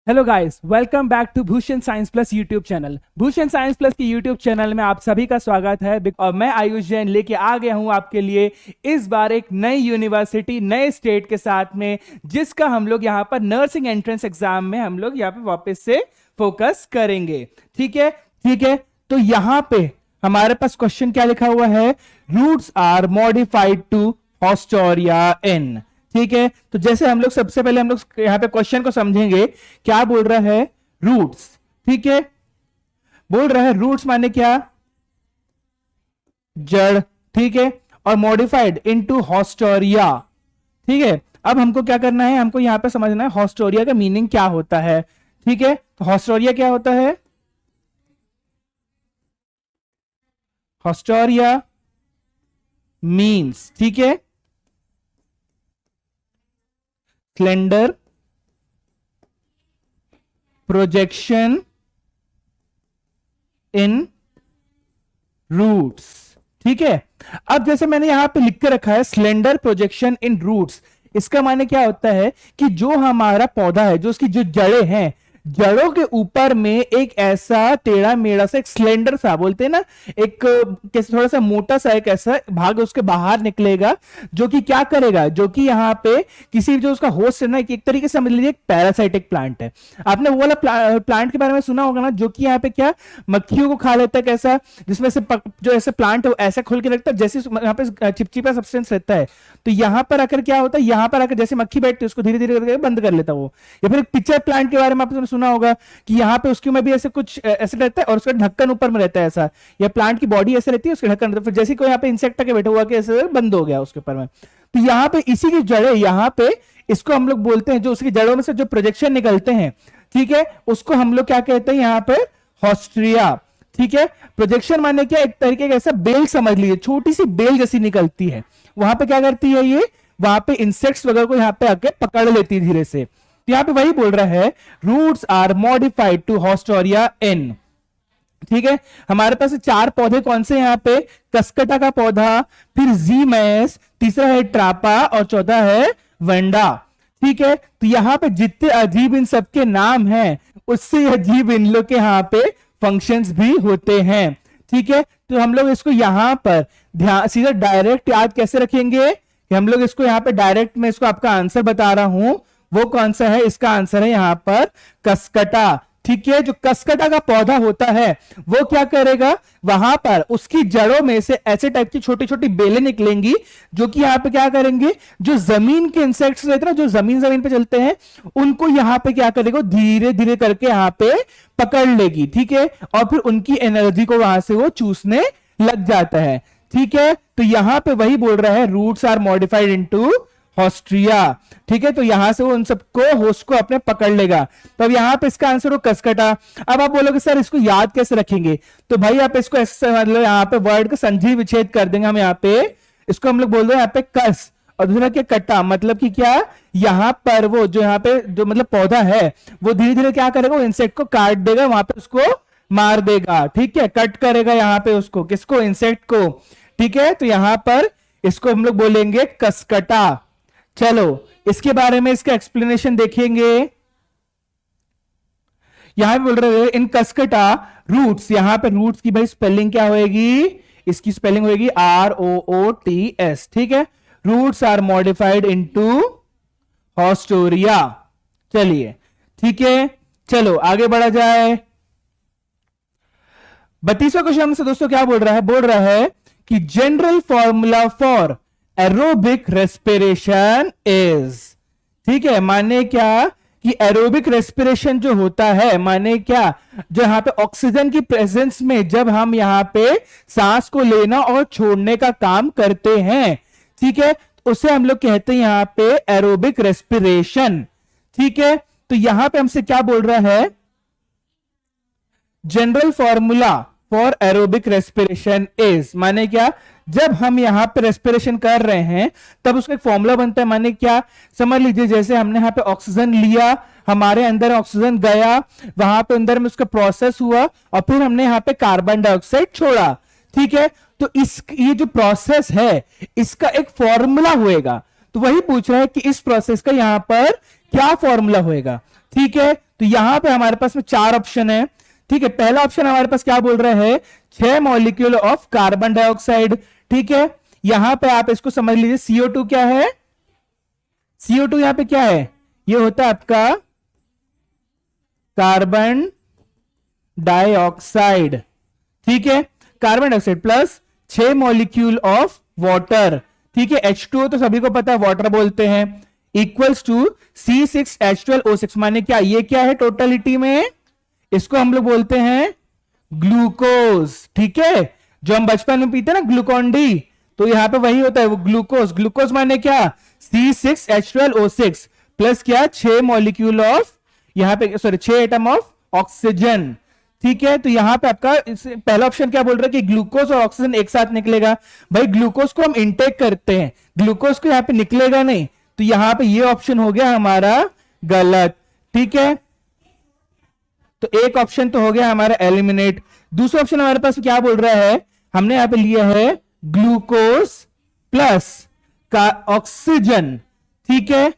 Hello guys, welcome back to Bhushan science plus YouTube channel. Bhushan science plus की YouTube channel में आप सभी का स्वागत है और मैं आयुष जैन लेके आ गया हूं आपके लिए इस बार एक नई यूनिवर्सिटी नए स्टेट के साथ में, जिसका हम लोग यहां पर नर्सिंग एंट्रेंस एग्जाम में हम लोग यहां पे वापस से फोकस करेंगे। ठीक है, ठीक है। तो यहां पे हमारे पास क्वेश्चन क्या लिखा हुआ है? Roots are modified to haustoria in. ठीक है, तो जैसे हम लोग सबसे पहले हम लोग यहां पे क्वेश्चन को समझेंगे। क्या बोल रहा है? रूट्स। ठीक है, बोल रहा है रूट्स माने क्या? जड़। ठीक है, और मॉडिफाइड इनटू हॉस्टोरिया। ठीक है, अब हमको क्या करना है? हमको यहां पे समझना है हॉस्टोरिया का मीनिंग क्या होता है। ठीक है, तो हॉस्टोरिया क्या होता है? हॉस्टोरिया मीन्स, ठीक है, स्लेंडर प्रोजेक्शन इन रूट्स। ठीक है, अब जैसे मैंने यहां पे लिख के रखा है स्लेंडर प्रोजेक्शन इन रूट्स, इसका माने क्या होता है कि जो हमारा पौधा है, जो उसकी जो जड़ें हैं, जड़ों के ऊपर में एक ऐसा टेढ़ा मेढ़ा सा एक स्लेंडर सा बोलते हैं ना, एक कैसे थोड़ा सा मोटा सा एक ऐसा भाग उसके बाहर निकलेगा, जो कि क्या करेगा, जो कि यहाँ पे किसी जो उसका होस्ट है ना, एक तरीके से समझ लीजिए एक पैरासाइटिक प्लांट है। आपने वो वाला प्लांट के बारे में सुना होगा ना, जो कि यहाँ पे क्या मक्खियों को खा लेता है, कैसा जिसमें से जो ऐसे प्लांट है ऐसा खोल के रखता है, जैसे यहाँ पे चिपचिपा सब्सटेंस रहता है, तो यहाँ पर आकर क्या होता है, यहाँ पर आकर जैसे मक्खी बैठती है उसको धीरे धीरे करके बंद कर लेता है वो। या फिर एक पिक्चर प्लांट के बारे में आपने सुना होगा कि यहाँ पे उसके में भी ऐसे कुछ ऐसे रहता है और उसका ढक्कन ऊपर में रहता है ऐसा, या प्लांट की बॉडी ऐसे रहती है उसके ढक्कन, फिर जैसे कोई यहाँ पे इंसेक्ट आके बैठा हुआ कि ऐसे बंद हो गया उसके ऊपर में। तो यहाँ पे इसी की जड़ें, यहाँ पे इसको हम लोग बोलते हैं, जो उसकी जड़ों में से जो प्रोजेक्शन निकलते हैं, ठीक है, उसको हम लोग क्या कहते हैं यहाँ पे? हॉस्ट्रिया। ठीक है, प्रोजेक्शन माने क्या? एक तरीके का ऐसा बेल समझ लीजिए, छोटी सी बेल जैसी निकलती है। वहां पे क्या करती है ये? वहां पे इंसेक्ट्स वगैरह को यहाँ पे आके पकड़ लेती है धीरे से। तो यहाँ पे वही बोल रहा है roots are modified to haustoria in. ठीक है, हमारे पास चार पौधे कौन से यहाँ पे? कसकटा का पौधा, फिर जीमैस, तीसरा है ट्रापा और चौथा है वेंडा। ठीक है, तो यहाँ पे जितने अजीब इन सबके नाम हैं, उससे अजीब इन लोग के यहाँ पे फंक्शंस भी होते हैं। ठीक है, तो हम लोग इसको यहाँ पर ध्यान सीधा डायरेक्ट याद कैसे रखेंगे कि हम लोग इसको यहाँ पे डायरेक्ट में इसको आपका आंसर बता रहा हूं, वो कौन सा है? इसका आंसर है यहाँ पर कसकटा। ठीक है, जो कसकटा का पौधा होता है वो क्या करेगा? वहां पर उसकी जड़ों में से ऐसे टाइप की छोटी छोटी बेलें निकलेंगी, जो कि यहाँ पे क्या करेंगे, जो जमीन के इंसेक्ट्स रहते हैं ना, जो जमीन जमीन पे चलते हैं, उनको यहाँ पे क्या करेगा? धीरे धीरे करके यहाँ पे पकड़ लेगी। ठीक है, और फिर उनकी एनर्जी को वहां से वो चूसने लग जाता है। ठीक है, तो यहां पे वही बोल रहा है रूट्स आर मॉडिफाइड इनटू हॉस्ट्रिया। ठीक है, तो यहां से वो उन सबको होस्ट को अपने पकड़ लेगा। तो अब यहां पे इसका आंसर हो कसकटा। अब आप बोलोगे सर इसको याद कैसे रखेंगे? तो भाई आप इसको ऐसे समझ लो, यहाँ पे वर्ड का संधि विच्छेद कर देंगे हम। यहाँ पे इसको हम लोग बोल रहे हैं यहाँ पे कस, और दूसरा क्या? कटा। मतलब कि क्या? यहाँ पर वो जो यहाँ पे जो मतलब पौधा है, वो धीरे धीरे क्या करेगा? वो इंसेक्ट को काट देगा, वहां पे उसको मार देगा। ठीक है, कट करेगा यहाँ पे उसको, किसको? इंसेक्ट को। ठीक है, तो यहां पर इसको हम लोग बोलेंगे कसकटा। चलो इसके बारे में इसका एक्सप्लेनेशन देखेंगे। यहां पे बोल रहे हैं इन कसकटा रूट्स, यहां पे रूट्स की भाई स्पेलिंग क्या होएगी? इसकी स्पेलिंग होएगी ROOTS। ठीक है, roots are modified into haustoria. चलिए ठीक है, चलो आगे बढ़ा जाए। 32वां क्वेश्चन हमसे दोस्तों क्या बोल रहा है? बोल रहा है कि general formula for aerobic respiration is. ठीक है, माने क्या कि एरोबिक रेस्पिरेशन जो होता है, माने क्या, जो यहां पे ऑक्सीजन की प्रेजेंस में जब हम यहां पे सांस को लेना और छोड़ने का काम करते हैं, ठीक है, उसे हम लोग कहते हैं यहां पे एरोबिक रेस्पिरेशन। ठीक है, तो यहां पे हमसे क्या बोल रहा है? General formula for aerobic respiration is, माने क्या, जब हम यहां पे रेस्पिरेशन कर रहे हैं तब उसका एक फॉर्मूला बनता है। माने क्या? समझ लीजिए जैसे हमने यहां पे ऑक्सीजन लिया, हमारे अंदर ऑक्सीजन गया, वहां पे अंदर में उसका प्रोसेस हुआ, और फिर हमने यहां पे कार्बन डाइऑक्साइड छोड़ा। ठीक है, तो ये जो प्रोसेस है इसका एक फॉर्मूला होएगा। तो वही पूछ रहा है कि इस प्रोसेस का यहां पर क्या फॉर्मूला होएगा। ठीक है, तो यहां पे हमारे पास में 4 ऑप्शन है। ठीक है, पहला ऑप्शन हमारे पास क्या बोल रहा है, 6 मॉलिक्यूल ऑफ कार्बन डाइऑक्साइड। ठीक है, यहां पे आप इसको समझ लीजिए, CO2 क्या है, CO2 यहां पे क्या है, ये होता है आपका कार्बन डाइऑक्साइड। ठीक है, carbon dioxide plus 6 molecule of water. ठीक है, H2O तो सभी को पता है वाटर बोलते हैं, इक्वल्स टू C6H12O6, माने क्या, ये क्या है टोटलिटी में, इसको हम लोग बोलते हैं ग्लूकोज। ठीक है, जो हम बचपन में पीते हैं ना ग्लूकॉन डी, तो यहां पे वही होता है वो ग्लूकोज। ग्लूकोज माने क्या, C6H12O6 प्लस क्या, 6 मॉलिक्यूल ऑफ, यहां पे सॉरी 6 एटम ऑफ ऑक्सीजन। ठीक है, तो यहां पे आपका पहला ऑप्शन क्या बोल रहा है कि ग्लूकोज और ऑक्सीजन एक साथ निकलेगा। भाई ग्लूकोज को हम इंटेक करते हैं, ग्लूकोज को यहां पे निकलेगा नहीं, तो यहां पे ये ऑप्शन हो गया हमारा गलत। ठीक है, तो एक ऑप्शन तो हो गया हमारा एलिमिनेट। दूसरा ऑप्शन हमारे पास क्या बोल रहा है, हमने यहां पे लिया है ग्लूकोज प्लस का ऑक्सीजन। ठीक है,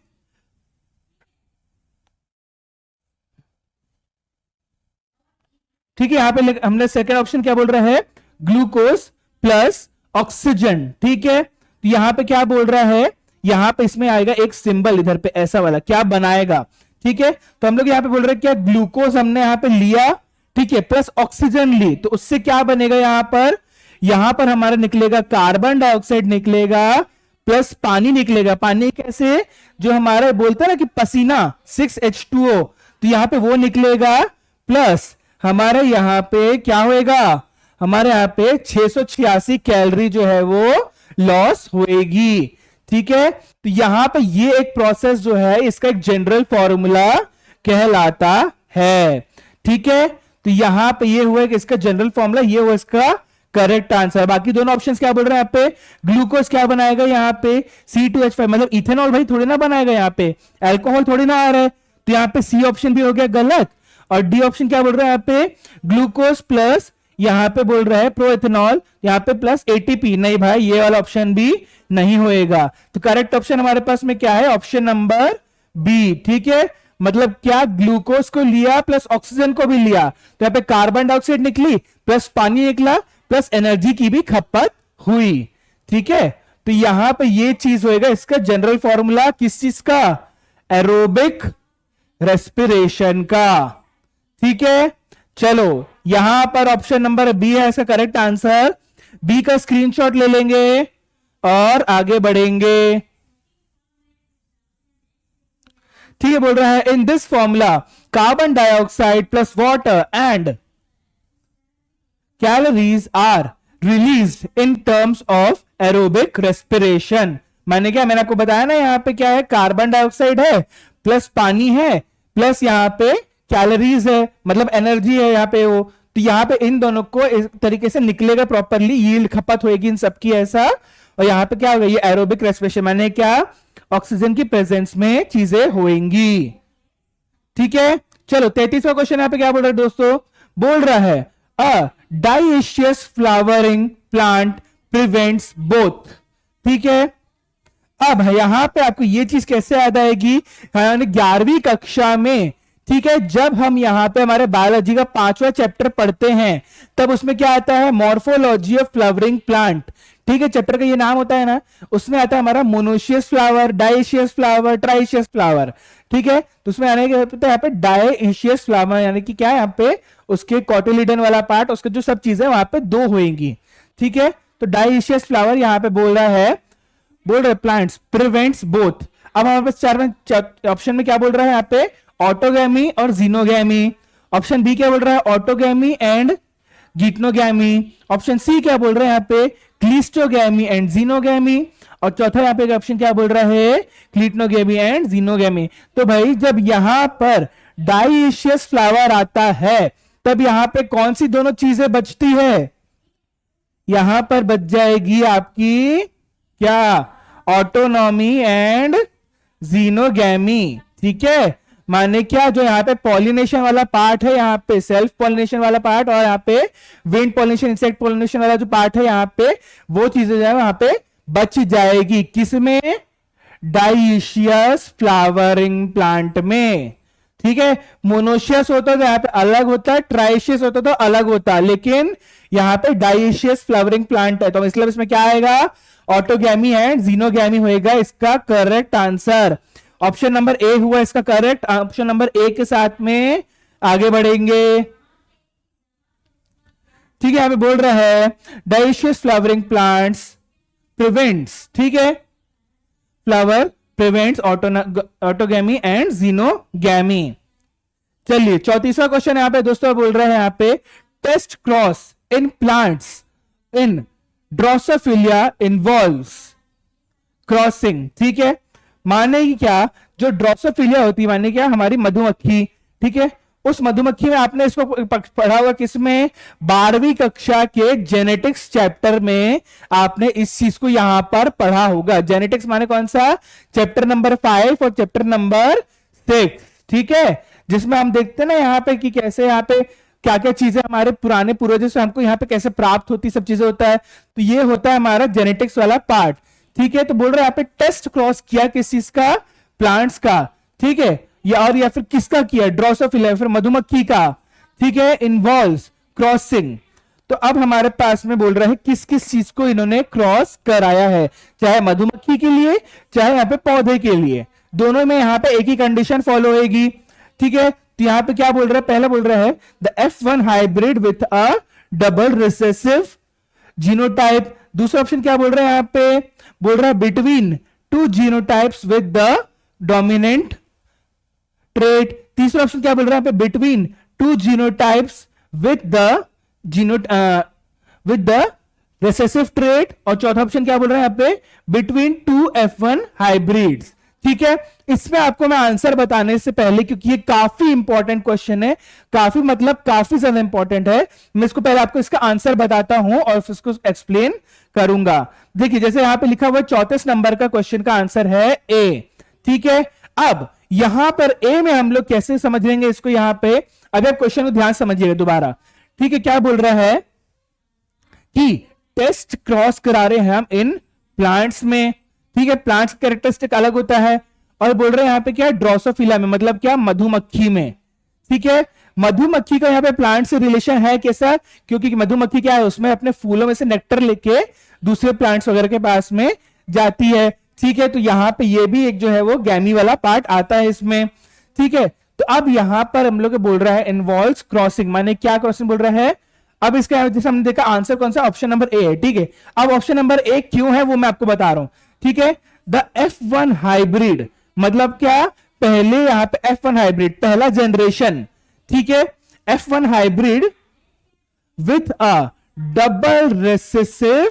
ठीक है, यहां पे हमने सेकंड ऑप्शन क्या बोल रहा है, ग्लूकोज प्लस ऑक्सीजन। ठीक है, तो यहां पे क्या बोल रहा है, यहां पे इसमें आएगा एक सिंबल इधर पे ऐसा वाला, क्या बनाएगा। ठीक है, तो हम लोग यहां पे बोल रहे हैं क्या, ग्लूकोज हमने यहां पे लिया, ठीक है, प्लस ऑक्सीजन ली, तो उससे क्या बनेगा, यहां पर हमारा निकलेगा कार्बन डाइऑक्साइड निकलेगा प्लस पानी निकलेगा। पानी कैसे, जो हमारा बोलता है ना कि पसीना 6H2O, तो यहां पे वो निकलेगा प्लस हमारे यहां पे क्या होएगा, हमारे यहां पे 686 कैलोरी जो है वो लॉस होएगी। ठीक है, तो यहां पे ये एक प्रोसेस जो है इसका एक जनरल फॉर्मूला कहलाता है। ठीक है, तो यहां पे ये हुआ कि इसका जनरल फॉर्मूला, ये हुआ इसका करेक्ट आंसर। बाकी दोनों ऑप्शंस क्या बोल रहे हैं, यहाँ पे ग्लूकोज क्या बनाएगा, यहाँ पे C2H5, मतलब इथेनॉल भाई थोड़ी ना बनाएगा, यहाँ पे अल्कोहल थोड़ी ना आ रहा है, तो यहाँ पे सी ऑप्शन भी हो गया गलत। और डी ऑप्शन क्या बोल रहा है, यहाँ पे ग्लूकोज प्लस, यहाँ पे बोल रहा है प्रो इथेनॉल, यहाँ पे प्लस ATP, नहीं भाई ये वाला ऑप्शन भी नहीं होएगा। तो करेक्ट ऑप्शन हमारे पास में क्या है, ऑप्शन नंबर बी। ठीक है, मतलब क्या, ग्लूकोज को लिया प्लस ऑक्सीजन को भी लिया, तो यहाँ पे कार्बन डाइऑक्साइड निकली प्लस पानी निकला प्लस एनर्जी की भी खपत हुई। ठीक है, तो यहां पे ये चीज होएगा इसका जनरल फॉर्मूला, किस चीज का, एरोबिक रेस्पिरेशन का। ठीक है, चलो यहां पर ऑप्शन नंबर बी है इसका करेक्ट आंसर। बी का स्क्रीनशॉट ले लेंगे और आगे बढ़ेंगे। ठीक है, बोल रहा है in this formula carbon dioxide plus water and calories are released in terms of aerobic respiration. मैंने क्या, मैंने आपको बताया ना, यहां पे क्या है, कार्बन डाइऑक्साइड है प्लस पानी है प्लस यहां पे कैलोरीज है, मतलब एनर्जी है यहाँ पे वो, तो यहां पे इन दोनों को इस तरीके से निकलेगा प्रॉपरली, यील्ड खपत होगी इन सबकी ऐसा। और यहां पे क्या होगा, ये एरोबिक रेस्पिरेशन माने क्या, ऑक्सीजन की प्रेजेंस में चीजें होंगी। ठीक है, चलो 33वां क्वेश्चन यहां पे क्या बोल रहा है दोस्तों, बोल रहा है a dioecious flowering plant prevents both. ठीक है, अब यहां पे आपको ये चीज कैसे याद आएगी, 11वीं कक्षा में, ठीक है, जब हम यहां पे हमारे बायोलॉजी का 5वां चैप्टर पढ़ते हैं, तब उसमें क्या आता है, मॉर्फोलॉजी ऑफ फ्लावरिंग प्लांट। ठीक है, चैप्टर का ये नाम होता है ना, उसमें आता है हमारा monoecious flower, dioecious flower, trioecious flower. ठीक है, तो उसमें आने के यहाँ पे डाइशियस फ्लावर यानी कि क्या है, यहाँ पे उसके कॉटिलिडन वाला पार्ट, उसके जो सब चीजें वहां पे 2 होंगी। ठीक है, तो डाइशियस फ्लावर यहां पे बोल रहा है प्लांट्स प्रिवेंट्स बोथ। अब हमारे पास 4 ऑप्शन में क्या बोल रहा है, यहाँ पे ऑटोगैमी और जीनोगैमी। ऑप्शन बी क्या बोल रहा है, ऑटोगैमी एंड गीटनोगैमी। ऑप्शन सी क्या बोल रहा है, यहाँ पे क्लिस्टोगैमी एंड जीनोगैमी। और चौथा यहाँ पे ऑप्शन क्या बोल रहा है, क्लिटनोगैमी एंड जीनोगैमी। तो भाई जब यहां पर डाइशियस फ्लावर आता है, तब यहां पे कौन सी दोनों चीजें बचती है, यहां पर बच जाएगी आपकी क्या, ऑटोनॉमी एंड जीनोगैमी। ठीक है, माने क्या, जो यहाँ पे पॉलिनेशन वाला पार्ट है, यहाँ पे सेल्फ पॉलिनेशन वाला पार्ट, और यहाँ पे विंड पॉलिनेशन इंसेक्ट पॉलिनेशन वाला जो पार्ट है, यहाँ पे वो चीजें जो है वहां पे बच जाएगी। किसमें, डाइशियस फ्लावरिंग प्लांट में। ठीक है, मोनोशियस होता तो यहाँ पे अलग होता, ट्राइशियस होता तो अलग होता, लेकिन यहाँ पे डाइशियस फ्लावरिंग प्लांट है, तो मतलब इसमें क्या आएगा, ऑटोगैमी एंड जीनोगैमी होएगा इसका correct answer. Option number A हुआ इसका करेक्ट। ऑप्शन नंबर ए के साथ में आगे बढ़ेंगे। ठीक है, यहां पे बोल रहा है डाइशियस फ्लावरिंग प्लांट्स प्रिवेंट्स, ठीक है, flower prevents autogamy and xenogamy. चलिए 34वां क्वेश्चन यहां पे दोस्तों बोल रहे हैं यहां पे test cross in plants in Drosophila involves crossing. ठीक है, माने कि क्या, जो ड्रोसोफिलिया होती है माने क्या, हमारी मधुमक्खी, ठीक है, उस मधुमक्खी में आपने इसको पढ़ा हुआ किसमें, 12वीं कक्षा के जेनेटिक्स चैप्टर में आपने इस चीज को यहां पर पढ़ा होगा। जेनेटिक्स माने कौन सा, चैप्टर नंबर 5 और चैप्टर नंबर 6, ठीक है, जिसमें हम देखते हैं ना यहाँ पे कि कैसे यहाँ पे क्या क्या चीजें हमारे पुराने पूर्वजों से हमको यहाँ पे कैसे प्राप्त होती, सब चीजें होता है, तो ये होता है हमारा जेनेटिक्स वाला पार्ट। ठीक है, तो बोल रहे हैं यहाँ पे टेस्ट क्रॉस किया किस चीज का, प्लांट्स का, ठीक है, या फिर किसका किया, ड्रोसोफिला, फिर मधुमक्खी का, ठीक है, इन्वॉल्व्स क्रॉसिंग। तो अब हमारे पास में बोल रहे हैं किस किस चीज को इन्होंने क्रॉस कराया है, चाहे मधुमक्खी के लिए चाहे यहाँ पे पौधे के लिए, दोनों में यहाँ पे एक ही कंडीशन फॉलो होगी। ठीक है, तो यहाँ पे क्या बोल रहा है, पहला बोल रहा है the F1 hybrid with a double recessive genotype. दूसरा ऑप्शन क्या बोल रहा है, यहाँ पे बोल रहा है between two genotypes with the dominant trait. तीसरा ऑप्शन क्या बोल रहा है, यहाँ पे between two genotypes with the recessive trait. और चौथा ऑप्शन क्या बोल रहा है यहाँ पे, बिटवीन टू F1 हाइब्रिड्स। ठीक है, इसमें आपको मैं आंसर बताने से पहले, क्योंकि ये काफी इंपॉर्टेंट क्वेश्चन है, काफी मतलब काफी ज्यादा इंपॉर्टेंट है, मैं इसको पहले आपको इसका आंसर बताता हूं और फिर इसको एक्सप्लेन करूंगा। देखिए जैसे यहां पे लिखा हुआ 34 नंबर का क्वेश्चन का आंसर है ए। ठीक है, अब यहां पर ए में हम लोग कैसे समझ लेंगे इसको, यहां पे अभी आप क्वेश्चन को ध्यान समझिएगा दोबारा। ठीक है, क्या बोल रहा है कि टेस्ट क्रॉस करा रहे हैं हम इन प्लांट्स में। ठीक है, प्लांट्स कैरेक्टरिस्टिक अलग होता है, और बोल रहे हैं यहाँ पे क्या, ड्रोसोफिला में, मतलब क्या, मधुमक्खी में। ठीक है, मधुमक्खी का यहाँ पे प्लांट से रिलेशन है कैसा, क्योंकि मधुमक्खी क्या है, उसमें अपने फूलों में से नेक्टर लेके दूसरे प्लांट्स वगैरह के पास में जाती है। ठीक है, तो यहाँ पे ये भी एक जो है वो गैमी वाला पार्ट आता है इसमें। ठीक है, तो अब यहां पर हम लोग बोल रहा है इन्वॉल्व्स क्रॉसिंग, माने क्या क्वेश्चन बोल रहा है। अब इसका जैसे हमने देखा आंसर कौन सा, ऑप्शन नंबर ए है। ठीक है, अब ऑप्शन नंबर ए क्यों है वो मैं आपको बता रहा हूं। ठीक है, द F1 हाइब्रिड मतलब क्या, पहले यहां पे F1 हाइब्रिड पहला जनरेशन, ठीक है, F1 hybrid with a double recessive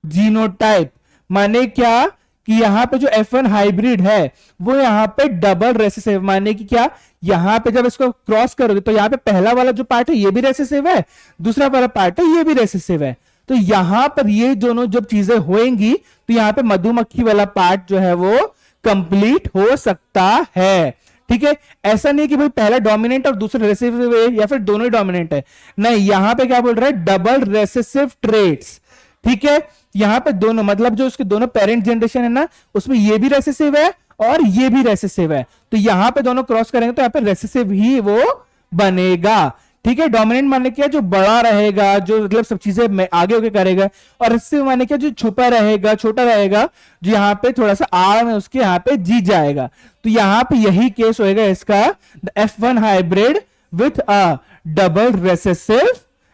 genotype. माने क्या कि यहां पे जो F1 हाइब्रिड है वो यहां पे डबल रेसेसिव, माने कि क्या, यहां पे जब इसको क्रॉस करोगे तो यहां पे पहला वाला जो पार्ट है ये भी रेसेसिव है, दूसरा वाला पार्ट है ये भी रेसेसिव है, तो यहां पर ये दोनों जब चीजें होंगी तो यहां पे मधुमक्खी वाला पार्ट जो है वो कंप्लीट हो सकता है। ठीक है, ऐसा नहीं कि भाई पहला डोमिनेंट और दूसरा रेसेसिव है या फिर दोनों ही डोमिनेंट है, नहीं, यहां पे क्या बोल रहा है, डबल रेसेसिव ट्रेट्स। ठीक है, यहां पे दोनों मतलब जो उसके दोनों पेरेंट जनरेशन है ना, उसमें ये भी रेसेसिव है और ये भी रेसेसिव है, तो यहां पे दोनों क्रॉस करेंगे तो यहां पे रेसेसिव ही वो बनेगा। ठीक है, डोमिनेंट माने क्या, जो बड़ा रहेगा, जो मतलब सब चीजें आगे होके करेगा, और रेसेसिव माने क्या, जो छुपा रहेगा, छोटा रहेगा, जो यहाँ पे थोड़ा सा आड़ में उसके यहाँ पे जीत जाएगा। तो यहाँ पे यही केस होएगा इसका, the F1 hybrid with a double recessive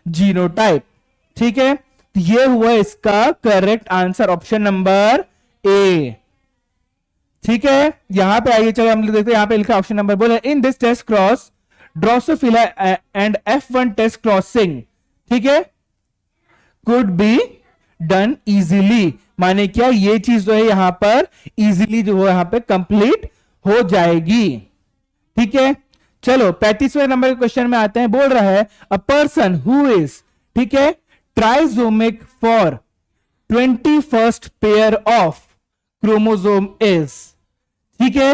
genotype. ठीक है, तो ये हुआ इसका correct answer, option number A. ठीक है, यहां पे आइए, चलो हम देखते हैं, यहां पे लिखा ऑप्शन नंबर, बोले in this test cross drosophila and F1 test crossing, ठीक है, कुड बी डन इजीली। माने क्या, ये चीज जो है यहां पर इजीली जो है यहां पे कंप्लीट हो जाएगी। ठीक है, चलो 35वें नंबर के क्वेश्चन में आते हैं। बोल रहा है अ पर्सन हु इज, ठीक है, trisomic for 21st pair of chromosome is. ठीक है,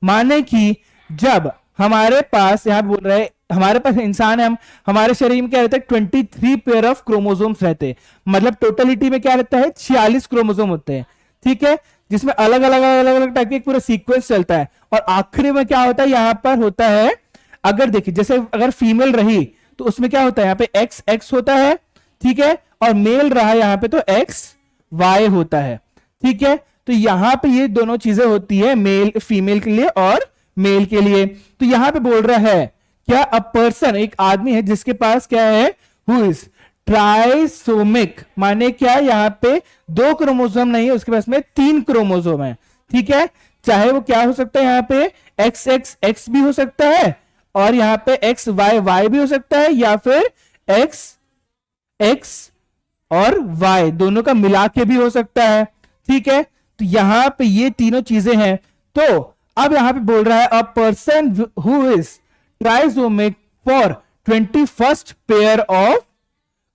माने कि जब हमारे पास, यहां बोल रहे हैं हमारे पास इंसान है, हम हमारे शरीर में क्या रहता है, 23 पेयर ऑफ क्रोमोसोम्स रहते हैं, मतलब टोटलिटी में क्या रहता है, 46 क्रोमोसोम होते हैं। ठीक है, जिसमें अलग अलग अलग अलग टाइप के पूरा सीक्वेंस चलता है, और आखिरी में क्या होता है, यहां पर होता है, अगर देखिए जैसे अगर फीमेल रही तो उसमें क्या होता है, यहाँ पे एक्स एक्स होता है, ठीक है, और मेल रहा यहाँ पे तो एक्स वाई होता है, ठीक है। तो यहां पे ये दोनों चीजें होती है मेल फीमेल के लिए और मेल के लिए। तो यहां पे बोल रहा है क्या, अ पर्सन, एक आदमी है जिसके पास क्या है, हु इज ट्राइसोमिक, माने क्या, यहां पे 2 क्रोमोसोम नहीं है, उसके पास में 3 क्रोमोसोम है, ठीक है। चाहे वो क्या हो सकता है, यहां पे एक्स एक्स एक्स भी हो सकता है, और यहां पे एक्स वाई वाई भी हो सकता है, या फिर एक्स एक्स और वाई दोनों का मिला के भी हो सकता है, ठीक है। तो यहां पे ये तीनों चीजें हैं। तो अब यहां पे बोल रहा है a person who is trisomic for 21st pair of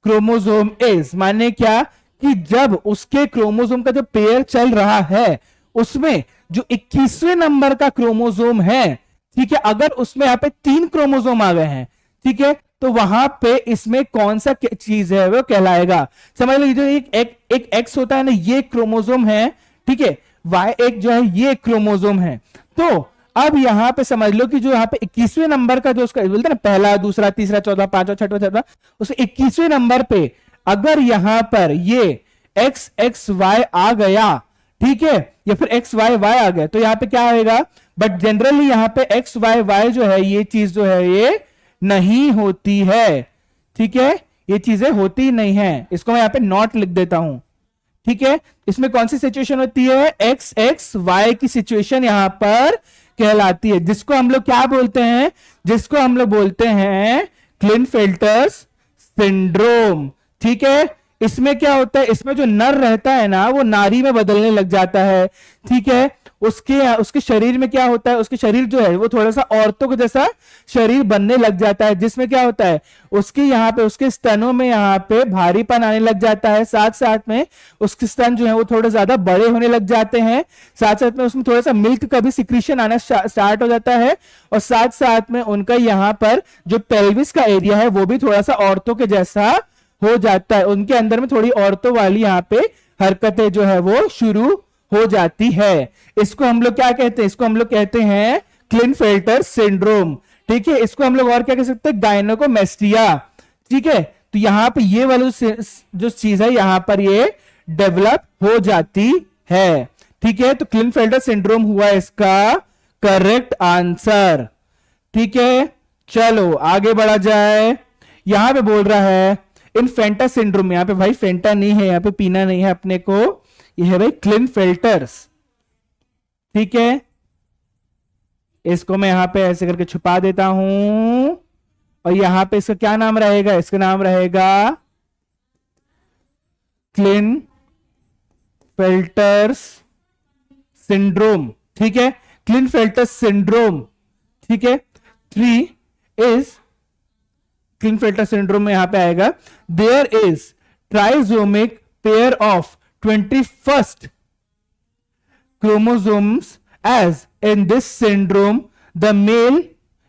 chromosome is, माने क्या कि जब उसके क्रोमोसोम का जो पेयर चल रहा है उसमें जो 21वें नंबर का क्रोमोसोम है, ठीक है, अगर उसमें यहां पे 3 क्रोमोसोम आ गए हैं, ठीक है, तो वहां पे इसमें कौन सा चीज है वो कहलाएगा। समझ लो जो एक एक्स होता है ना, ये क्रोमोसोम है, ठीक है, वाई एक जो है ये क्रोमोसोम है। तो अब यहां पे समझ लो कि जो यहां पे 21वें नंबर का जो उसका बोलते हैं ना, पहला दूसरा तीसरा चौथा पांचवा छठवां छठवां, उस 21वें नंबर पे अगर यहां पर ये एक्स एक्स वाई आ गया, ठीक है, या फिर एक्स वाई वाई आ गया, तो यहां पे क्या आएगा, बट जनरली यहां पे एक्स वाई वाई जो है ये चीज जो है ये नहीं होती है, ठीक है, ये चीजें होती नहीं है। इसको मैं यहां पे नॉट लिख देता हूं, ठीक है। इसमें कौन सी सिचुएशन होती है, एक्स एक्स वाई की सिचुएशन यहां पर कहलाती है, जिसको हम लोग क्या बोलते हैं, जिसको हम लोग बोलते हैं क्लिनफेल्टर्स सिंड्रोम, ठीक है। इसमें क्या होता है, इसमें जो नर रहता है ना वो नारी में बदलने लग जाता है, ठीक है। उसके शरीर में क्या होता है, उसके शरीर जो है वो थोड़ा सा औरतों के जैसा शरीर बनने लग जाता है, जिसमें क्या होता है उसके यहाँ पे उसके स्तनों में यहाँ पे भारीपन आने लग जाता है, साथ साथ में उसके स्तन जो है वो थोड़े ज्यादा बड़े होने लग जाते हैं, साथ साथ में उसमें थोड़ा सा मिल्क का भी सिक्रीशन आना स्टार्ट हो जाता है, और साथ साथ में उनका यहाँ पर जो पेल्विस का एरिया है वो भी थोड़ा सा औरतों के जैसा हो जाता है, उनके अंदर में थोड़ी औरतों वाली यहाँ पे हरकतें जो है वो शुरू हो जाती है। इसको हम लोग क्या कहते हैं, इसको हम लोग कहते हैं क्लिनफेल्टर सिंड्रोम, ठीक है। इसको हम लोग और क्या कह सकते हैं, गायनोकोमेस्टिया, ठीक है। तो यहां पे ये वाली जो चीज है यहां पर ये डेवलप हो जाती है, ठीक है। तो क्लिनफेल्टर सिंड्रोम हुआ इसका करेक्ट आंसर, ठीक है। चलो आगे बढ़ा जाए। यहां पे बोल रहा है इनफेंटा सिंड्रोम, यहां पे भाई फेंटा नहीं है, यहां पे पीना नहीं है अपने को, ये है भाई क्लिनफेल्टर्स, ठीक है। इसको मैं यहां पे ऐसे करके छुपा देता हूं, और यहां पे इसका क्या नाम रहेगा, इसका नाम रहेगा क्लिनफेल्टर्स सिंड्रोम, ठीक है, क्लिनफेल्टर्स सिंड्रोम, ठीक है। 3 इज क्लिनफेल्टर सिंड्रोम में यहां पे आएगा, there is trisomic pair of 21st chromosomes as in this syndrome the male,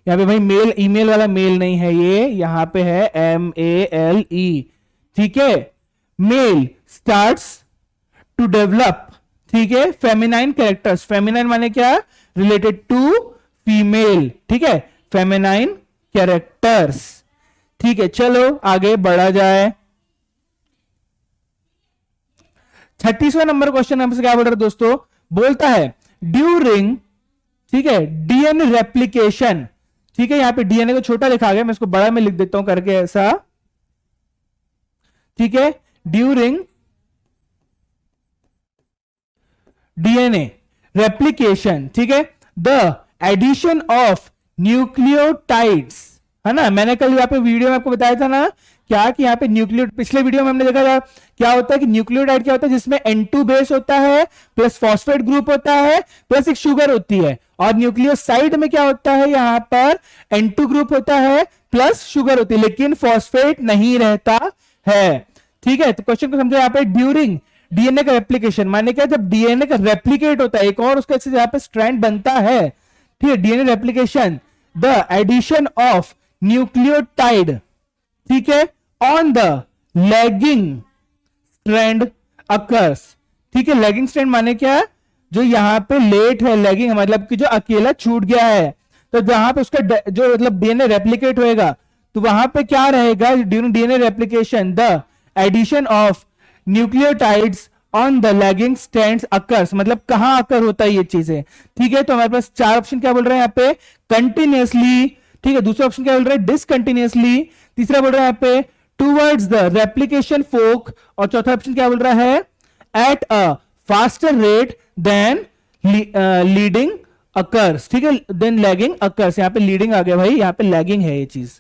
यहां पे भाई मेल ईमेल वाला मेल नहीं है, ये यहां पे है MALE, ठीक है, मेल स्टार्ट्स टू डेवलप, ठीक है, फेमिनाइन कैरेक्टर्स, फेमिनाइन माने क्या, रिलेटेड टू फीमेल, ठीक है, फेमिनाइन कैरेक्टर्स, ठीक है। चलो आगे बढ़ा जाए। 36वां नंबर क्वेश्चन हमसे क्या बोल रहा है दोस्तों, बोलता है ड्यूरिंग, ठीक है, डीएनए रेप्लिकेशन, ठीक है, यहां पे डीएनए को छोटा लिखा गया, मैं इसको बड़ा में लिख देता हूं करके ऐसा, ठीक है, ड्यूरिंग डीएनए रेप्लिकेशन, ठीक है, द एडिशन ऑफ न्यूक्लियोटाइड्स, है ना, मैंने कल यहाँ पे वीडियो में आपको बताया था ना क्या कि यहाँ पे न्यूक्लियो, पिछले वीडियो में हमने देखा था क्या होता है कि न्यूक्लियोटाइड क्या होता है, जिसमें N2 बेस होता है प्लस फॉस्फेट ग्रुप होता है प्लस एक शुगर होती है, और न्यूक्लियोसाइड में क्या होता है, यहां पर N2 ग्रुप होता है प्लस शुगर होती है, लेकिन फॉस्फेट नहीं रहता है, ठीक है। तो क्वेश्चन को समझो, यहाँ पे ड्यूरिंग डीएनए का रेप्लिकेशन माने क्या, जब डीएनए का रेप्लिकेट होता है एक और उसका यहाँ पे स्ट्रैंड बनता है, ठीक है, DNA replication, the addition of nucleotide, ठीक है, on the lagging strand occurs, ठीक है, लैगिंग स्ट्रैंड माने क्या, जो यहाँ पे लेट है, लैगिंग मतलब कि जो अकेला छूट गया है, तो जहां पे उसका जो मतलब डीएनए रेप्लिकेट होएगा, तो वहां पे क्या रहेगा, during DNA replication the addition of nucleotides on the lagging strands occurs, मतलब कहां अकर होता है ये चीजें। ठीक है, तो हमारे पास चार ऑप्शन क्या बोल रहे हैं यहाँ पे, कंटिन्यूअसली, ठीक है, दूसरा ऑप्शन क्या बोल रहे हैं, डिसकंटिन्यूअसली, तीसरा बोल रहा है यहाँ पे टूवर्ड्स द रेप्लिकेशन फोक, और चौथा ऑप्शन क्या बोल रहा है, at a faster rate than leading occurs. ठीक है, देन लैगिंग अकर्स, यहां पे लीडिंग आ गया भाई, यहां पे लैगिंग है ये चीज।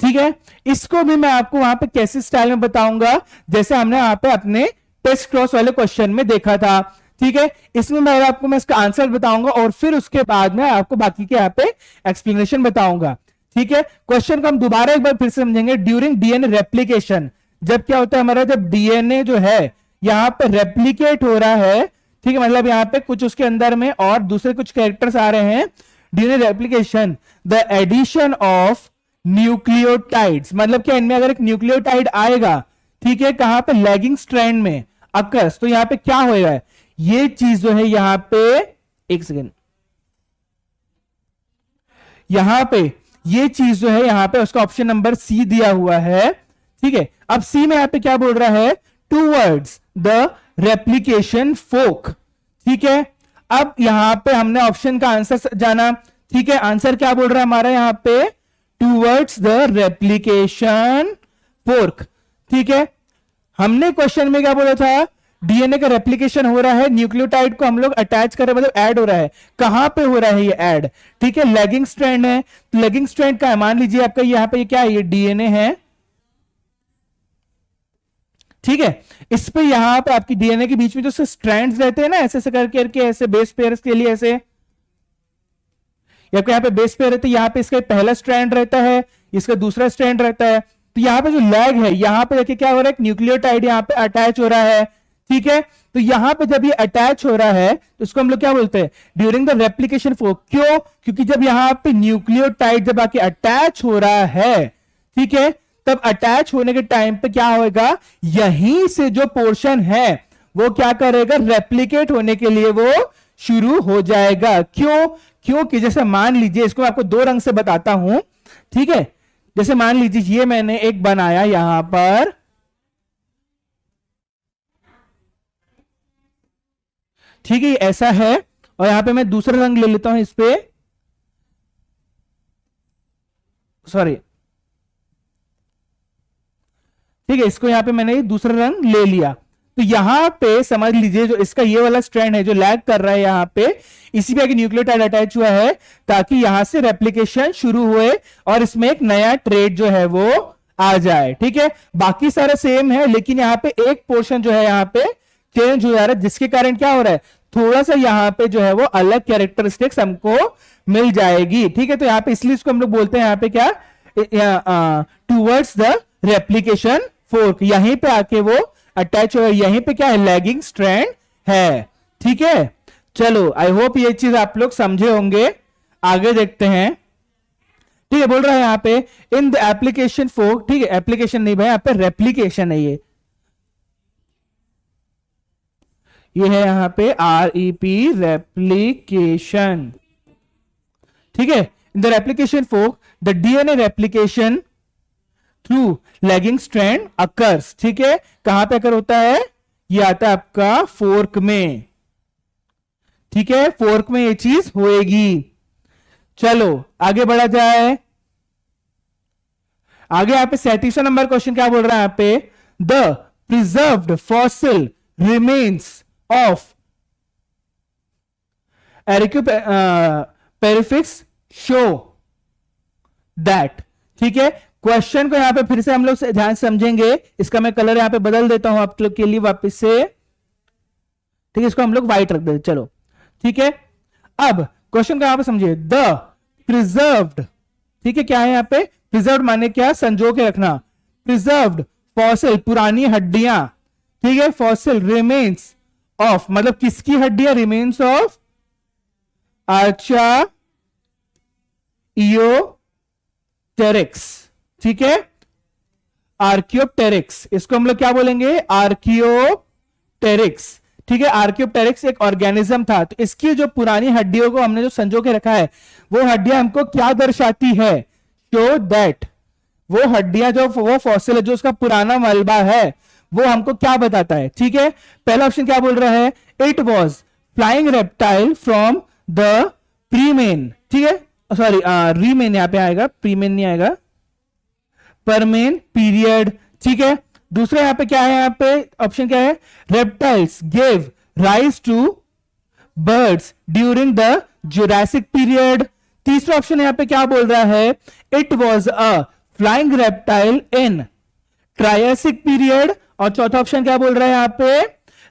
ठीक है, इसको भी मैं आपको वहां पे कैसे स्टाइल में बताऊंगा, जैसे हमने यहां पे अपने टेस्ट क्रॉस वाले क्वेश्चन में देखा था। ठीक है, इसमें मैं इसका आंसर बताऊंगा और फिर उसके बाद में आपको बाकी के यहाँ पे एक्सप्लेनेशन बताऊंगा। ठीक है, क्वेश्चन को हम दोबारा एक बार फिर से समझेंगे। ड्यूरिंग डीएनए रेप्लिकेशन, जब क्या होता है हमारा, जब डीएनए जो है यहां पे रेप्लिकेट हो रहा है, ठीक है, मतलब यहां पे कुछ उसके अंदर में और दूसरे कुछ कैरेक्टर्स आ रहे हैं, DNA replication the addition of nucleotides, मतलब क्या इनमें अगर एक न्यूक्लियोटाइड आएगा, ठीक है, कहां पे, लैगिंग स्ट्रैंड में अकर्स, तो यहां पे क्या होएगा, ये चीज जो है यहां पे, एक सेकेंड, यहां पे ये चीज जो है यहां पे उसका ऑप्शन नंबर सी दिया हुआ है। ठीक है, अब सी में यहां पे क्या बोल रहा है, टूवर्ड्स द रेप्लिकेशन फोक। ठीक है, अब यहां पे हमने ऑप्शन का आंसर जाना। ठीक है, आंसर क्या बोल रहा है हमारा यहां पे, टूवर्ड्स द रेप्लिकेशन फोर्क। ठीक है, हमने क्वेश्चन में क्या बोला था, डीएनए का रेप्लिकेशन हो रहा है, न्यूक्लियोटाइड को हम लोग अटैच कर रहे हैं, मतलब ऐड हो रहा है, कहां पे हो रहा है ये ऐड, ठीक है, लैगिंग स्ट्रैंड है, लैगिंग स्ट्रैंड का मान लीजिए आपका यहाँ पे ये क्या है, ये डीएनए है। ठीक है, इस पे यहां पे आपकी डीएनए के बीच में जो स्ट्रैंड्स रहते हैं ना, ऐसे ऐसे करके ऐसे बेस पेयर्स के लिए ऐसे, या यहाँ पे बेस पेयर रहता है, यहाँ पे इसका पहला स्ट्रैंड रहता है, इसका दूसरा स्ट्रैंड रहता है, तो यहाँ पे जो लैग है, यहाँ पे देखिए क्या हो रहा है, न्यूक्लियोटाइड यहाँ पे अटैच हो रहा है। ठीक है, तो यहां पे जब ये अटैच हो रहा है तो इसको हम लोग क्या बोलते हैं, ड्यूरिंग द रेप्लिकेशन फोर्क। क्यों, क्योंकि जब यहां पे न्यूक्लियोटाइड जब आके अटैच हो रहा है, ठीक है, तब अटैच होने के टाइम पे क्या होगा, यहीं से जो पोर्शन है वो क्या करेगा, रेप्लिकेट होने के लिए वो शुरू हो जाएगा। क्यों, क्योंकि जैसे मान लीजिए, इसको आपको दो रंग से बताता हूं। ठीक है, जैसे मान लीजिए ये मैंने एक बनाया यहां पर, ठीक है, ऐसा है, और यहां पे मैं दूसरा रंग ले लेता हूं इस पे, सॉरी, ठीक है, इसको यहां पे मैंने दूसरा रंग ले लिया, तो यहां पे समझ लीजिए जो इसका ये वाला स्ट्रैंड है जो लैग कर रहा है यहां पे, इसी पे न्यूक्लियोटाइड अटैच हुआ है ताकि यहां से रेप्लिकेशन शुरू हुए और इसमें एक नया ट्रेड जो है वो आ जाए। ठीक है, बाकी सारा सेम है, लेकिन यहां पे एक पोर्शन जो है यहां पे चेंज हो जा रहा है, जिसके कारण क्या हो रहा है, थोड़ा सा यहां पे जो है वो अलग कैरेक्टरिस्टिक्स हमको मिल जाएगी। ठीक है, तो यहां पे इसलिए इसको हम लोग बोलते हैं यहां पे क्या, टूवर्ड्स द रेप्लिकेशन फोर्क, यहीं पे आके वो अटैच हो, यहीं पे क्या है, लैगिंग स्ट्रैंड है। ठीक है, चलो आई होप ये चीज आप लोग समझे होंगे। आगे देखते हैं। ठीक है, बोल रहा है यहां पे इन द एप्लीकेशन फोर्क, ठीक है, एप्लीकेशन नहीं भाई, यहां पे रेप्लीकेशन है, ये है यहां पे REP रेप्लीकेशन। ठीक है, in the replication fork the DNA replication through lagging strand occurs. ठीक है, कहां पे अकर होता है, ये आता है आपका फोर्क में। ठीक है, फोर्क में ये चीज होएगी। चलो आगे बढ़ा जाए। आगे यहां पे 37वां नंबर क्वेश्चन क्या बोल रहा है, यहां पे the preserved fossil remains of periphix show that. ठीक है, क्वेश्चन को यहां पे फिर से हम लोग ध्यान समझेंगे, इसका मैं कलर यहां पे बदल देता हूं आप लोग के लिए वापस से। ठीक है, इसको हम लोग व्हाइट रख देते, चलो ठीक है। अब क्वेश्चन को यहां पे समझिए, द प्रिजर्व्ड, ठीक है, क्या है यहां पे, प्रिजर्व्ड माने क्या, संजो के रखना, प्रिजर्व्ड फॉसिल, पुरानी हड्डियां, ठीक है, फॉसिल रिमेन्स ऑफ, मतलब किसकी हड्डियां, रिमेन्स ऑफ आर्चा टेरिक्स। ठीक है, आर्कियोप्टेरिक्स, इसको हम लोग क्या बोलेंगे, आर्कियोप्टेरिक्स। आर्कियोप्टेरिक्स, ठीक है, आर्कियोप्टेरिक्स एक ऑर्गेनिज्म था। तो इसकी जो पुरानी हड्डियों को हमने जो संजो के रखा है, वो हड्डियां हमको क्या दर्शाती है? शो दैट वो हड्डियां जो वो फॉसिल है, जो उसका पुराना मलबा है, वो हमको क्या बताता है? ठीक है, पहला ऑप्शन क्या बोल रहा है? It was flying reptile from the Permian, ठीक है, सॉरी रीमेन यहां पे आएगा, प्रीमेन नहीं आएगा, परमेन पीरियड, ठीक है। दूसरा यहां पे क्या है? यहां पे ऑप्शन क्या है? Reptiles gave rise to birds during the Jurassic period. तीसरा ऑप्शन यहां पे क्या बोल रहा है? It was a flying reptile in Triassic period. और चौथा ऑप्शन क्या बोल रहा है यहां पे?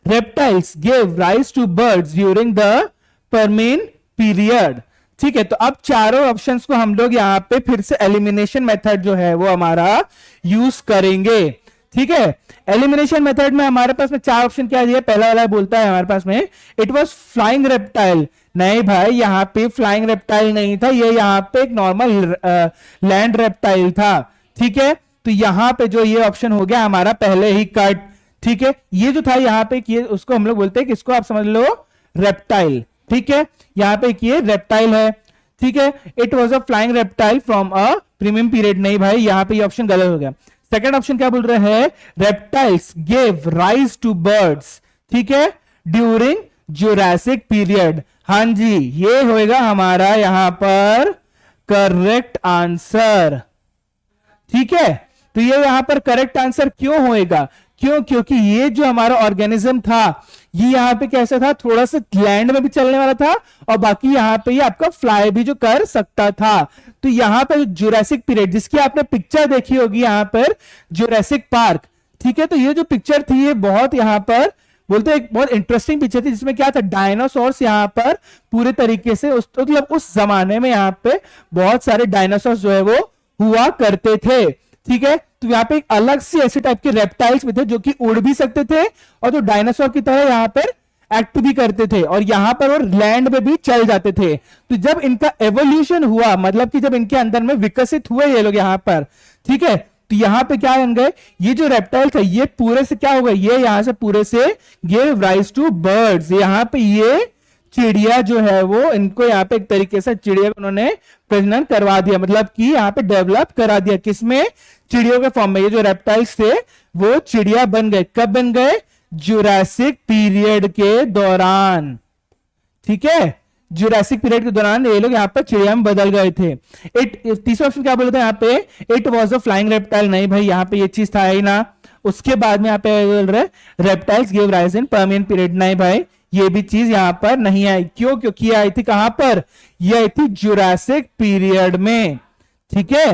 Reptiles gave rise to birds during the Permian period. ठीक है, तो अब चारों ऑप्शंस को हम लोग यहां पे फिर से एलिमिनेशन मेथड जो है वो हमारा यूज करेंगे। ठीक है, एलिमिनेशन मेथड में हमारे पास में चार ऑप्शन क्या दिया? पहला वाला बोलता है हमारे पास में इट वाज फ्लाइंग रेप्टाइल। नहीं भाई, यहां पे फ्लाइंग रेप्टाइल नहीं था, ये यहां पे एक नॉर्मल लैंड रेप्टाइल था। ठीक है, तो यहां पे जो ये ऑप्शन हो गया हमारा पहले ही कट। ठीक है, ये जो था यहां पे ये उसको हम लोग बोलते हैं कि इसको आप समझ लो रेप्टाइल। ठीक है, यहां पे ये रेप्टाइल है। ठीक है, it was a flying reptile from a premium period. नहीं भाई, यहां पे ये ऑप्शन गलत हो गया। सेकंड ऑप्शन क्या बोल रहे हैं? Reptiles gave rise to birds, ठीक है, ड्यूरिंग जुरासिक पीरियड। हां जी, ये होएगा हमारा यहां पर करेक्ट आंसर। ठीक है, तो ये यहां पर करेक्ट आंसर क्यों होएगा? क्यों? क्योंकि ये जो हमारा ऑर्गेनिज्म था, ये यहां पे कैसा था? थोड़ा सा लैंड में भी चलने वाला था और बाकी यहां पे ये आपका फ्लाई भी जो कर सकता था। तो यहां पर जुरासिक पीरियड जिसकी आपने पिक्चर देखी होगी यहां पर, जुरासिक पार्क, ठीक है, तो ये जो पिक्चर थी ये बहुत यहां पर बोलते एक बहुत इंटरेस्टिंग पिक्चर थी, जिसमें क्या था? डायनासोर्स यहां पर पूरे तरीके से मतलब उस जमाने में यहां पे बहुत सारे डायनासोर्स जो है वो हुआ करते थे। ठीक है, तो यहाँ पे एक अलग सी ऐसे टाइप के रेप्टाइल्स भी थे जो कि उड़ भी सकते थे और जो डायनासोर की तरह यहाँ पर एक्ट भी करते थे और यहाँ पर और लैंड में भी चल जाते थे। तो जब इनका एवोल्यूशन हुआ, मतलब कि जब इनके अंदर में विकसित हुए ये लोग यहाँ पर, ठीक है, तो यहाँ पे क्या बन गए? ये जो रेप्टाइल था ये पूरे से क्या हो गए? ये यहां से पूरे से गिव राइज टू बर्ड्स। यहाँ पे ये चिड़िया जो है वो इनको यहाँ पे एक तरीके से चिड़िया को उन्होंने प्रजनन करवा दिया, मतलब कि यहाँ पे डेवलप करा दिया। किसमें? चिड़ियों के फॉर्म में। ये जो रेप्टाइल्स थे वो चिड़िया बन गए। कब बन गए? जुरासिक पीरियड के दौरान। ठीक है, जुरासिक पीरियड के दौरान ये लोग यहाँ पर चिड़िया में बदल गए थे। तीसरा ऑप्शन क्या बोला था यहाँ पे? It was a flying reptile. नहीं भाई, यहाँ पे ये चीज था ही ना। उसके बाद में यहाँ पे बोल रहे reptiles give rise in Permian period. नहीं भाई, ये भी चीज यहां पर नहीं आई। क्यों? क्योंकि आई थी कहां पर? ये आई थी जुरासिक पीरियड में। ठीक है,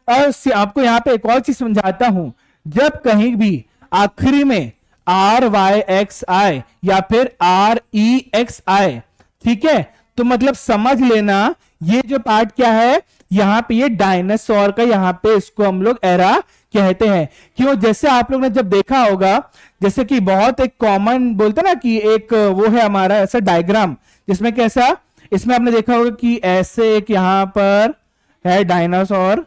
और आपको यहां पे एक और चीज समझाता हूं। जब कहीं भी आखिरी में RYX आए या फिर REX आए, ठीक है, तो मतलब समझ लेना ये जो पार्ट क्या है, यहां पे ये डायनासोर का यहां पे इसको हम लोग एरा कहते हैं। क्यों? जैसे आप लोग ने जब देखा होगा, जैसे कि बहुत एक कॉमन बोलते ना कि एक वो है हमारा ऐसा डायग्राम जिसमें कैसा, इसमें आपने देखा होगा कि ऐसे एक यहां पर है डायनासोर,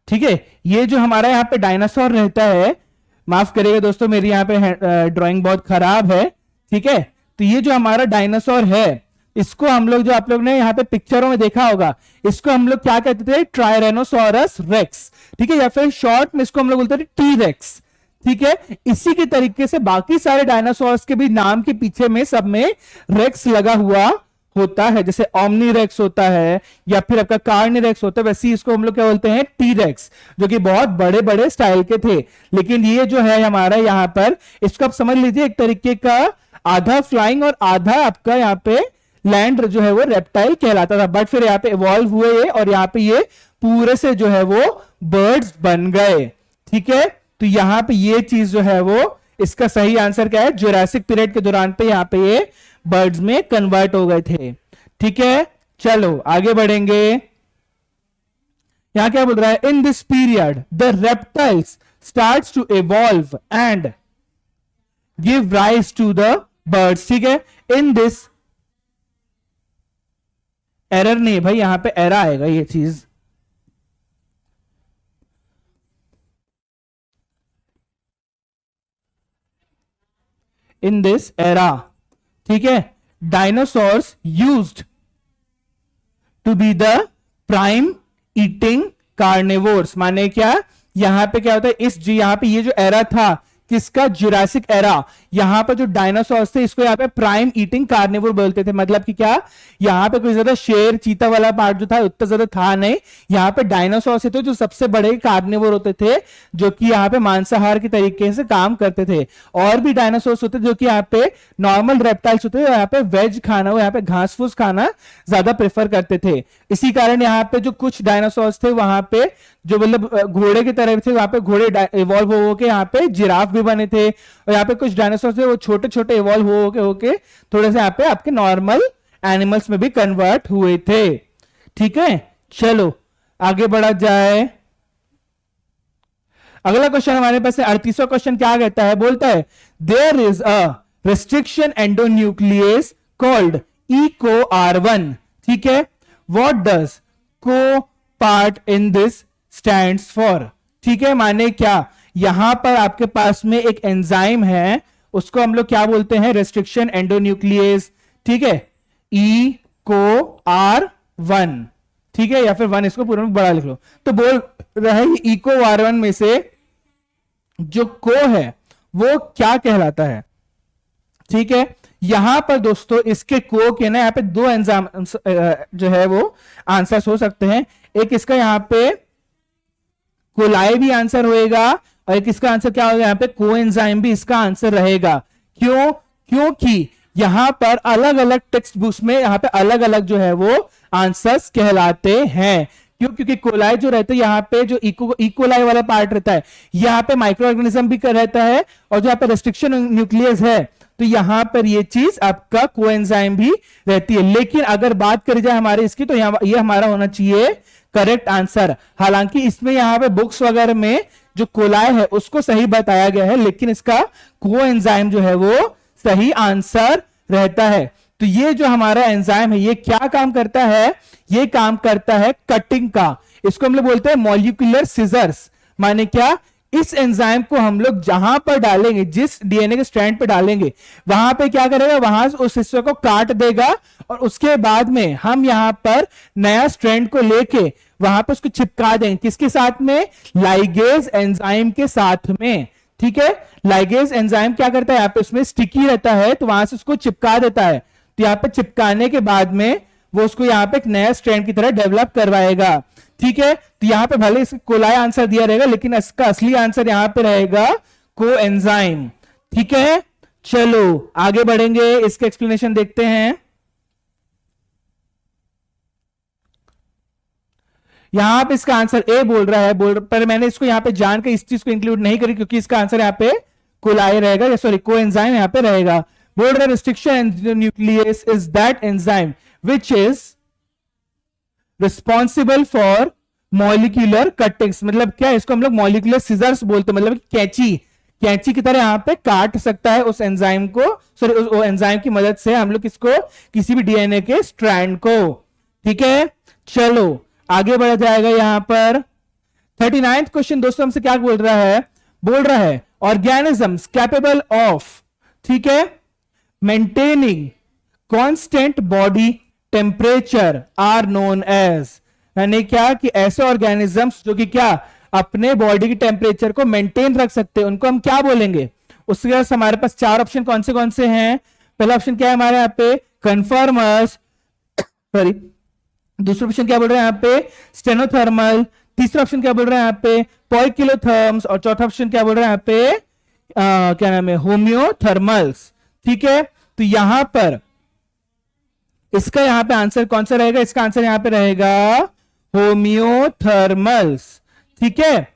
ठीक है, ये जो हमारा यहाँ पे डायनासोर रहता है, माफ करिएगा दोस्तों मेरी यहाँ पे ड्राइंग बहुत खराब है। ठीक है, तो ये जो हमारा डायनासोर है, इसको हम लोग जो आप लोग ने यहाँ पे पिक्चरों में देखा होगा, इसको हम लोग क्या कहते थे? ट्रायरेनोसोरस रेक्स। ठीक है, या फिर शॉर्ट में इसको हम लोग बोलते थे टी रेक्स। ठीक है, इसी के तरीके से बाकी सारे डायनासोर्स के भी नाम के पीछे में सब में रेक्स लगा हुआ होता है। जैसे ओमनी रेक्स होता है या फिर आपका कार्नी रेक्स होता है, वैसे ही इसको हम लोग क्या बोलते हैं? टी रेक्स, जो कि बहुत बड़े बड़े स्टाइल के थे। लेकिन ये जो है हमारा यहाँ पर, इसको आप समझ लीजिए एक तरीके का आधा फ्लाइंग और आधा आपका यहाँ पे लैंड जो है वो रेप्टाइल कहलाता था। बट फिर यहाँ पे इवॉल्व हुए ये और यहाँ पे ये पूरे से जो है वो बर्ड्स बन गए। ठीक है, तो यहाँ पे ये चीज जो है वो, इसका सही आंसर क्या है? जुरासिक पीरियड के दौरान पे यहाँ पे ये बर्ड्स में कन्वर्ट हो गए थे। ठीक है, चलो आगे बढ़ेंगे। यहां क्या बोल रहा है? In this period the reptiles starts to evolve and give rise to the birds. ठीक है, इन दिस एरर नहीं है भाई, यहां पे एरर आएगा ये चीज। इन दिस एरा, ठीक है, dinosaurs used to be the prime eating carnivores. माने क्या, यहां पे क्या होता है, इस यहां पे ये जो एरा था किसका, जुरासिक एरा, यहां पर जो डायनासोर्स थे इसको यहां पे प्राइम ईटिंग कार्निवोर बोलते थे। मतलब कि क्या, यहां पे कोई ज्यादा शेर चीता वाला पार्ट जो था उतना ज्यादा था नहीं, यहां पे डायनासोर्स थे जो सबसे बड़े कार्निवोर होते थे, जो कि यहां पे मांसाहार के तरीके से काम करते थे। और भी डायनासोर्स होते जो कि यहाँ पे नॉर्मल रेप्टाइल्स होते थे, यहाँ पे वेज खाना, वो यहाँ पे घास फूस खाना ज्यादा प्रेफर करते थे। इसी कारण यहाँ पे जो कुछ डायनासोर्स थे वहां पे जो मतलब घोड़े की तरह थे, वहां पे घोड़े इवॉल्व हो के यहाँ पे जिराफ भी बने थे, और यहाँ पे कुछ डायनासोर थे वो छोटे छोटे इवॉल्व होके थोड़े से यहाँ पे आपके नॉर्मल एनिमल्स में भी कन्वर्ट हुए थे। ठीक है, चलो आगे बढ़ा जाए। अगला क्वेश्चन हमारे पास है 38वां क्वेश्चन। क्या कहता है, बोलता है there is a restriction endonuclease called EcoR1। ठीक है, what does co part in this stands for. ठीक है, माने क्या, यहां पर आपके पास में एक एंजाइम है, उसको हम लोग क्या बोलते हैं, रेस्ट्रिक्शन एंडोन्यूक्लियस। ठीक है, EcoR1, ठीक है, या फिर 1 इसको पूरा में बड़ा लिख लो। तो बोल रहा है EcoR1 में से जो को है वो क्या कहलाता है। ठीक है, यहां पर दोस्तों इसके को के ना यहाँ पे दो एंजाइम जो है वो आंसर्स हो सकते हैं। एक इसका यहाँ पे कोलाई भी आंसर होएगा, और एक इसका आंसर क्या होगा, यहाँ पे कोएंजाइम भी इसका आंसर रहेगा। क्यों, क्योंकि यहां पर अलग अलग टेक्स्ट बुक्स में यहाँ पे अलग अलग जो है वो आंसर्स कहलाते हैं। क्यों, क्योंकि कोलाई जो रहते हैं यहाँ पे जो इकोलाई वाला पार्ट रहता है, यहाँ पे माइक्रो ऑर्गेनिज्म भी रहता है, और जो यहाँ पे रेस्ट्रिक्शन न्यूक्लियस है तो यहां पर ये चीज आपका कोएंजाइम भी रहती है। लेकिन अगर बात करी जाए हमारे इसकी, तो ये हमारा होना चाहिए करेक्ट आंसर। हालांकि इसमें यहां पे बुक्स वगैरह में जो कोलाई है उसको सही बताया गया है, लेकिन इसका कोएंजाइम जो है वो सही आंसर रहता है। तो ये जो हमारा एंजाइम है ये क्या काम करता है, ये काम करता है कटिंग का। इसको हम लोग बोलते हैं मॉलिक्यूलर सीजर्स। माने क्या, इस एंजाइम को हम लोग जहां पर डालेंगे, जिस डीएनए के स्ट्रैंड पे डालेंगे, वहां पे क्या करेगा, वहां से उस हिस्से को काट देगा, और उसके बाद में हम यहां पर नया स्ट्रैंड को लेके वहां पे उसको चिपका देंगे। किसके साथ में, लाइगेज एंजाइम के साथ में। ठीक है, लाइगेज एंजाइम क्या करता है, यहाँ पे उसमें स्टिकी रहता है तो वहां से उसको चिपका देता है। तो यहाँ पे चिपकाने के बाद में वो उसको यहाँ पे एक नया स्ट्रैंड की तरह डेवलप करवाएगा। ठीक है, तो यहां पे भले इसको कोलाई आंसर दिया रहेगा, लेकिन इसका असली आंसर यहां पे रहेगा कोएंजाइम। ठीक है, चलो आगे बढ़ेंगे, इसका एक्सप्लेनेशन देखते हैं। यहां पे इसका आंसर ए बोल रहा है, पर मैंने इसको यहां पे जानकर इस चीज को इंक्लूड नहीं करी, क्योंकि इसका आंसर यहां पे कोलाई रहेगा, या सॉरी कोएंजाइम यहां पे रहेगा। बोल रहा है restriction nucleus is that enzyme which is responsible for molecular cuttings. मतलब क्या, इसको हम लोग मॉलिक्यूलर सीजर्स बोलते हैं, मतलब कैंची की तरह यहां पे काट सकता है उस एंजाइम को, सॉरी उस एंजाइम की मदद से हम लोग इसको, किसी भी डीएनए के स्ट्रैंड को। ठीक है, चलो आगे बढ़ा जाएगा। यहां पर 39th क्वेश्चन दोस्तों हमसे क्या बोल रहा है ऑर्गेनिजम्स कैपेबल ऑफ, ठीक है, maintaining constant body temperature are known as. यानी क्या, कि ऐसे ऑर्गेनिजम्स जो कि क्या अपने बॉडी की टेम्परेचर को मेंटेन रख सकते हैं, उनको हम क्या बोलेंगे। उसके बाद हमारे पास 4 ऑप्शन कौन से हैं। पहला ऑप्शन क्या है हमारे यहाँ पे, कन्फर्मर्स, सॉरी, दूसरा ऑप्शन क्या बोल रहे हैं यहाँ पे, स्टेनोथर्मल, तीसरा ऑप्शन क्या बोल रहे हैं यहाँ पे, पोइकिलोथर्म्स, और चौथा ऑप्शन क्या बोल रहे हैं यहाँ पे, क्या नाम है, होम्योथर्मल्स। ठीक है, तो यहां पर इसका यहां पे आंसर कौन सा रहेगा, इसका आंसर यहां पे रहेगा होम्योथर्मल्स। ठीक है,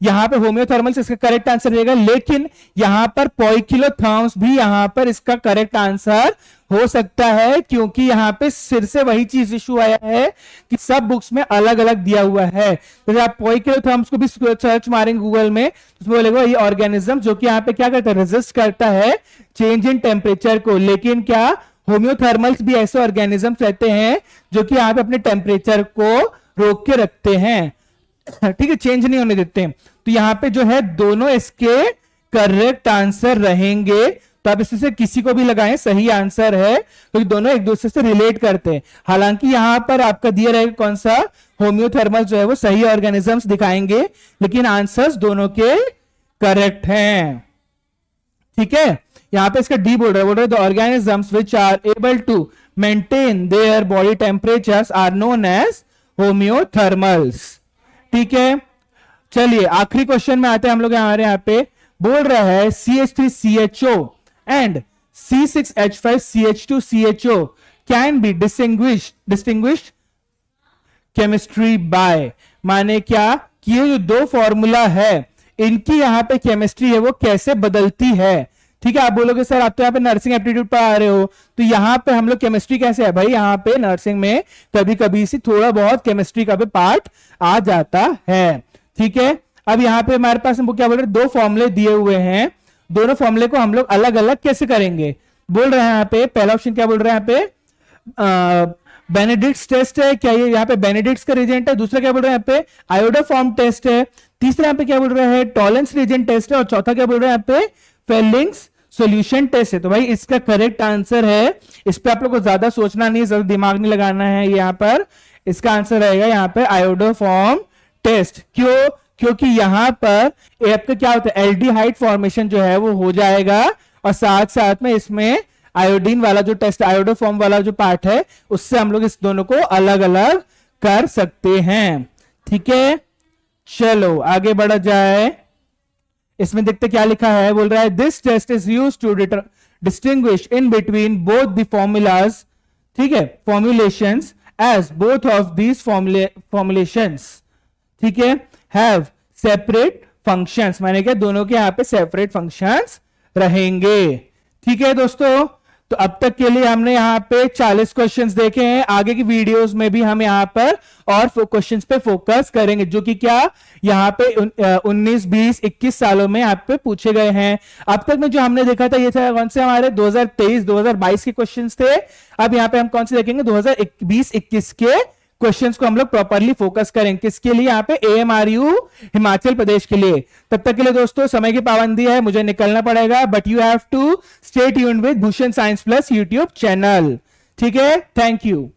यहां पे होम्योथर्मल्स इसका करेक्ट आंसर रहेगा, लेकिन यहां पर पोइकिलोथर्म्स भी यहां पर इसका करेक्ट आंसर हो सकता है, क्योंकि यहां पे सिर से वही चीज इशू आया है कि सब बुक्स में अलग अलग दिया हुआ है। तो आप पोइकिलोथर्म्स को भी सर्च मारेंगे गूगल में, उसमें बोलेगा ये ऑर्गेनिज्म जो कि यहां पे क्या करता है, रेजिस्ट करता है चेंज इन टेम्परेचर को, लेकिन क्या होम्योथर्मल्स भी ऐसे ऑर्गेनिजम्स रहते हैं जो कि यहाँ पे अपने टेम्परेचर को रोक के रखते हैं, ठीक है, चेंज नहीं होने देते। तो यहाँ पे जो है दोनों इसके करेक्ट आंसर रहेंगे। तो आप इसमें से किसी को भी लगाएं, सही आंसर है, क्योंकि दोनों एक दूसरे से रिलेट करते हैं। हालांकि यहां पर आपका दिया रहेगा कौन सा, होम्योथर्मल जो है वो सही ऑर्गेनिजम्स दिखाएंगे, लेकिन आंसर्स दोनों के करेक्ट हैं, ठीक है। यहां पे इसका डी बोल रहा है the organisms which are able to maintain their body temperatures are known as homeothermals, ठीक है। चलिए आखिरी क्वेश्चन में आते हैं हम लोग। हमारे यहाँ पे बोल रहा है CH3CHO and C6H5CH2CHO can be distinguished chemistry bye, माने क्या कि ये जो दो फॉर्मूला है इनकी यहाँ पे केमिस्ट्री है वो कैसे बदलती है, ठीक है। आप बोलोगे सर आप तो यहाँ पे नर्सिंग एप्टीट्यूड पर आ रहे हो, तो यहाँ पे हम लोग केमिस्ट्री कैसे है भाई, यहाँ पे नर्सिंग में कभी कभी से थोड़ा बहुत केमिस्ट्री का भी पार्ट आ जाता है, ठीक है। अब यहाँ पे हमारे पास हम क्या बोल रहे हैं, दो फॉर्मूले दिए हुए हैं, दोनों फॉर्मूले को हम लोग अलग अलग कैसे करेंगे। बोल रहे हैं यहाँ पे पहला ऑप्शन क्या बोल रहे हैं यहाँ पे, बेनेडिक्ट्स टेस्ट है, क्या ये यहाँ पे बेनेडिक्ट्स का रिएजेंट है। दूसरा क्या बोल रहे हैं यहाँ पे आयोडोफॉर्म टेस्ट है। तीसरा यहाँ पे क्या बोल रहे हैं टॉलेंस रिएजेंट टेस्ट है। और चौथा क्या बोल रहे हैं यहाँ पे फेलिंग्स सॉल्यूशन टेस्ट है। तो भाई इसका करेक्ट आंसर है, इस पे आप लोग को ज्यादा सोचना नहीं, ज्यादा दिमाग नहीं लगाना है, यहाँ पर इसका आंसर रहेगा यहाँ पे आयोडोफॉर्म टेस्ट। क्यों, क्योंकि यहां पर आपका क्या होता है एल्डिहाइड फॉर्मेशन जो है वो हो जाएगा, और साथ साथ में इसमें आयोडीन वाला जो टेस्ट, आयोडोफॉर्म वाला जो पार्ट है उससे हम लोग इस दोनों को अलग अलग कर सकते हैं, ठीक है। चलो आगे बढ़ा जाए, इसमें देखते क्या लिखा है। बोल रहा है this test is used to distinguish in between both the formulas, ठीक है, formulations as both of these formulations, ठीक है, हैव सेपरेट फंक्शंस, माने क्या दोनों के यहां पे सेपरेट फंक्शंस रहेंगे, ठीक है दोस्तों। तो अब तक के लिए हमने यहाँ पे 40 क्वेश्चंस देखे हैं, आगे की वीडियोस में भी हम यहाँ पर और क्वेश्चंस पे फोकस करेंगे, जो कि क्या यहाँ पे 19, 20, 21 सालों में यहाँ पे पूछे गए हैं। अब तक में जो हमने देखा था ये था कौन से हमारे 2023, 2022 के क्वेश्चंस थे। अब यहाँ पे हम कौन से देखेंगे 2020-21 के क्वेश्चंस को हम लोग प्रॉपरली फोकस करें, किसके लिए, यहाँ पे AMRU हिमाचल प्रदेश के लिए। तब तक के लिए दोस्तों समय की पाबंदी है, मुझे निकलना पड़ेगा, but you have to stay tuned with Bhushan science plus YouTube channel, ठीक है। Thank you.